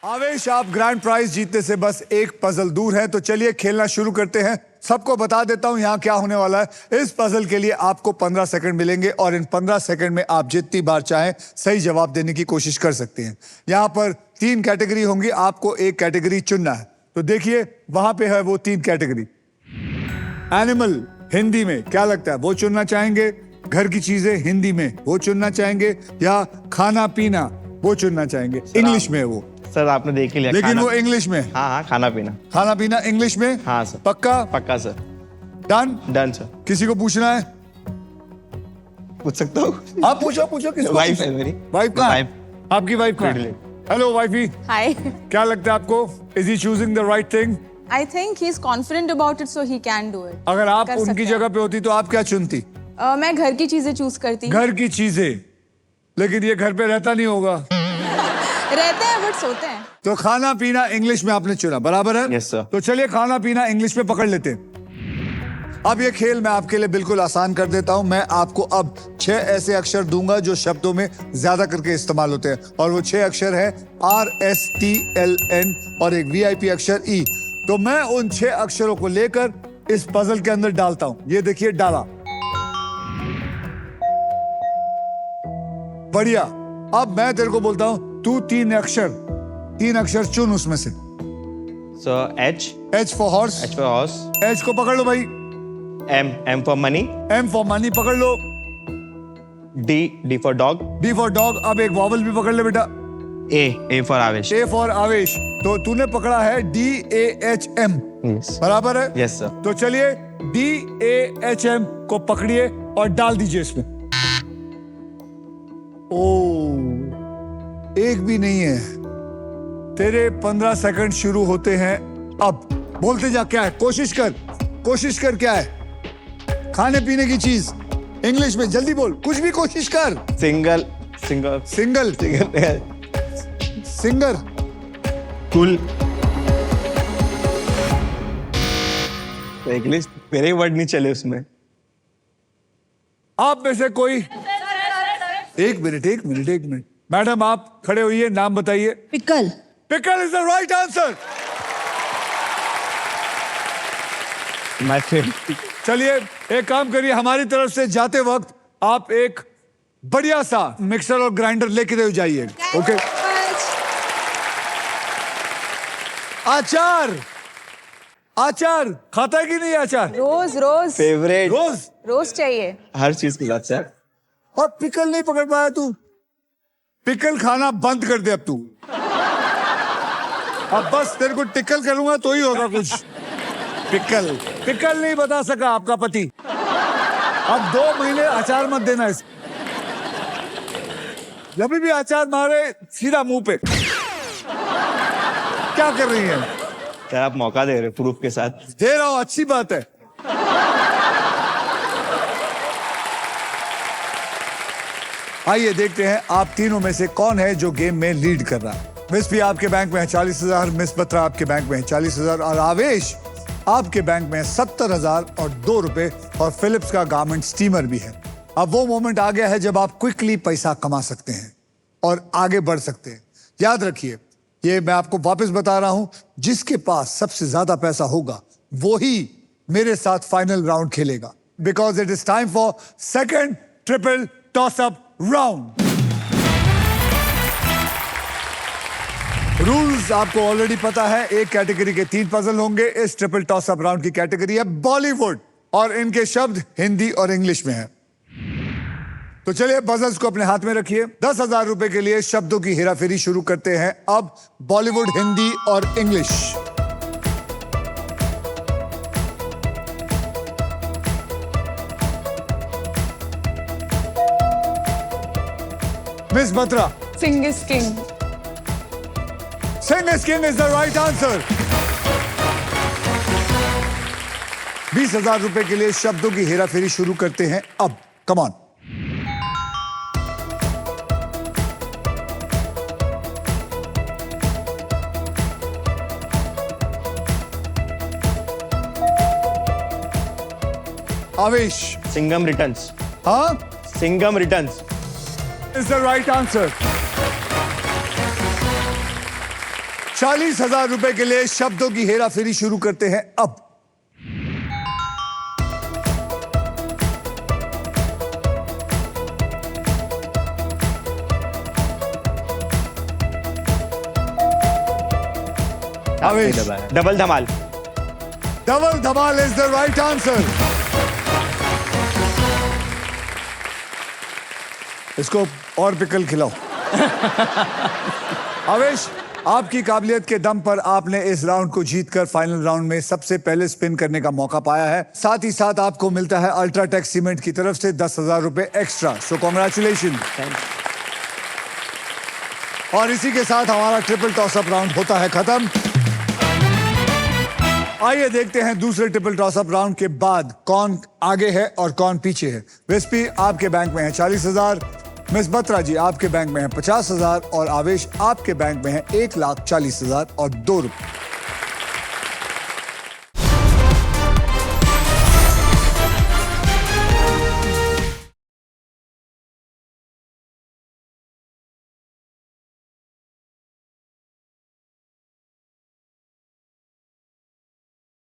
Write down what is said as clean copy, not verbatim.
आवेश, आप grand prize जीतने से बस एक पजल दूर है, तो चलिए खेलना शुरू करते हैं। सबको बता देता हूं यहाँ क्या होने वाला है। इस पजल के लिए आपको 15 सेकंड मिलेंगे और इन 15 सेकंड में आप जितनी बार चाहें सही जवाब देने की कोशिश कर सकते हैं। यहाँ पर 3 कैटेगरी होंगी, आपको एक कैटेगरी चुनना है। तो देखिए वहां पे है वो 3 कैटेगरी। एनिमल हिंदी में क्या लगता है वो चुनना चाहेंगे, घर की चीजें हिंदी में वो चुनना चाहेंगे, या खाना पीना वो चुनना चाहेंगे? इंग्लिश में है वो सर, आपने देख ही लिया। लेकिन वो इंग्लिश में। हाँ, खाना पीना। खाना पीना इंग्लिश में? हाँ सर। पक्का? पक्का सर। डन? Done sir. किसी को पूछना है? पूछ सकता हूँ? आप पूछो किसको? वाइफ है मेरी। वाइफ का? आपकी वाइफ का? Hello wifey. Hi. क्या लगता है आपको? Is he choosing the right thing? I think he's confident about it, so he can do it. अगर आप कर उनकी सकते हैं। जगह पे होती तो आप क्या चुनती? मैं घर की चीजें चूज करती। घर की चीजें, लेकिन ये घर पे रहता नहीं होगा। रहते हैं बट सोते हैं। तो खाना पीना इंग्लिश में आपने चुना, बराबर है? Yes, sir. तो चलिए खाना पीना इंग्लिश में पकड़ लेते हैं। अब ये खेल मैं आपके लिए बिल्कुल आसान कर देता हूं। मैं आपको अब 6 ऐसे अक्षर दूंगा जो शब्दों में ज्यादा करके इस्तेमाल होते हैं, और वो 6 अक्षर है RSTLN और एक VIP अक्षर E। तो मैं उन 6 अक्षरों को लेकर इस पजल के अंदर डालता हूं। ये देखिए, डाला। बढ़िया। अब मैं तेरे को बोलता हूं, तू 3 अक्षर चुन उसमें से। Sir, H for horse. H for horse. H को पकड़ लो भाई। M for money. M for money पकड़ लो। D for dog. D for dog. अब एक वॉवल भी पकड़ ले बेटा। A for आवेश. A फॉर आवेश। तो तूने पकड़ा है DAHM, Yes. बराबर है? Yes sir. तो चलिए DAHM को पकड़िए और डाल दीजिए इसमें। एक भी नहीं है। तेरे 15 सेकंड शुरू होते हैं अब। बोलते जा, क्या है? कोशिश कर क्या है? खाने पीने की चीज इंग्लिश में, जल्दी बोल, कुछ भी कोशिश कर। Single. सिंगर। Cool. इंग्लिश मेरे वर्ड नहीं चले उसमें। आप में से कोई? एक मिनट। मैडम आप खड़े होइए, नाम बताइए। Pickle. Pickle is the right answer. My favorite. चलिए एक काम करिए, हमारी तरफ से जाते वक्त आप एक बढ़िया सा मिक्सर और ग्राइंडर लेके दे जाइए। ओके। आचार खाता है कि नहीं अचार? रोज Favorite. रोज चाहिए। हर चीज के साथ सर। और पिकल नहीं पकड़ पाया तू? पिकल खाना बंद कर दे अब तू। अब बस तेरे को टिकल करूंगा तो ही होगा कुछ। पिकल नहीं बता सका आपका पति। अब 2 महीने अचार मत देना इस। जब भी अचार मारे सीधा मुंह पे। क्या कर रही है? सर, आप मौका दे रहे प्रूफ के साथ। दे रहा हूं, अच्छी बात है। आइए देखते हैं आप तीनों में से कौन है जो गेम में लीड कर रहा है। मिस भी आपके बैंक में है 40,000, मिस बत्रा आपके बैंक में है 40,000, और आवेश आपके बैंक में 70,000 और 2 रुपए, और फिलिप्स का गारमेंट स्टीमर भी है। अब वो मोमेंट आ गया है जब आप क्विकली पैसा कमा सकते हैं और आगे बढ़ सकते हैं। याद रखिए, ये मैं आपको वापस बता रहा हूं, जिसके पास सबसे ज्यादा पैसा होगा वो ही मेरे साथ फाइनल राउंड खेलेगा। Because it is time for second triple toss up round. Rules आपको ऑलरेडी पता है। एक कैटेगरी के 3 पजल होंगे। इस ट्रिपल टॉस अप राउंड की कैटेगरी है बॉलीवुड, और इनके शब्द हिंदी और इंग्लिश में है। तो चलिए पजल्स को अपने हाथ में रखिए। 10,000 रुपए के लिए शब्दों की हेराफेरी शुरू करते हैं अब। बॉलीवुड, हिंदी और English. Miss Batra. Sing is king. Sing is king is the right answer. 20,000 रुपए के लिए शब्दों की हेराफेरी शुरू करते हैं अब। Come on. आवेश। सिंगम रिटर्न्स। हाँ, Singham returns. is the right answer. 40,000 रुपए के लिए शब्दों की हेरा फेरी शुरू करते हैं अब। आवेश, double Dhamaal. Double Dhamaal is the right answer. इसको और पिकल खिलाओ। आवेश, आपकी काबिलियत के दम पर आपने इस राउंड को जीतकर फाइनल राउंड में सबसे पहले स्पिन करने का मौका पाया है। साथ ही साथ आपको मिलता है अल्ट्राटेक सीमेंट की तरफ से 10,000 रुपए एक्स्ट्रा। So congratulation. और इसी के साथ हमारा ट्रिपल टॉसअप राउंड होता है खत्म। आइए देखते हैं दूसरे ट्रिपल टॉसअप राउंड के बाद कौन आगे है और कौन पीछे है। विस्पी आपके बैंक में है 40,000, मिस बत्रा जी आपके बैंक में है 50,000 और आवेश आपके बैंक में है 1,40,000 और 2 रुपए।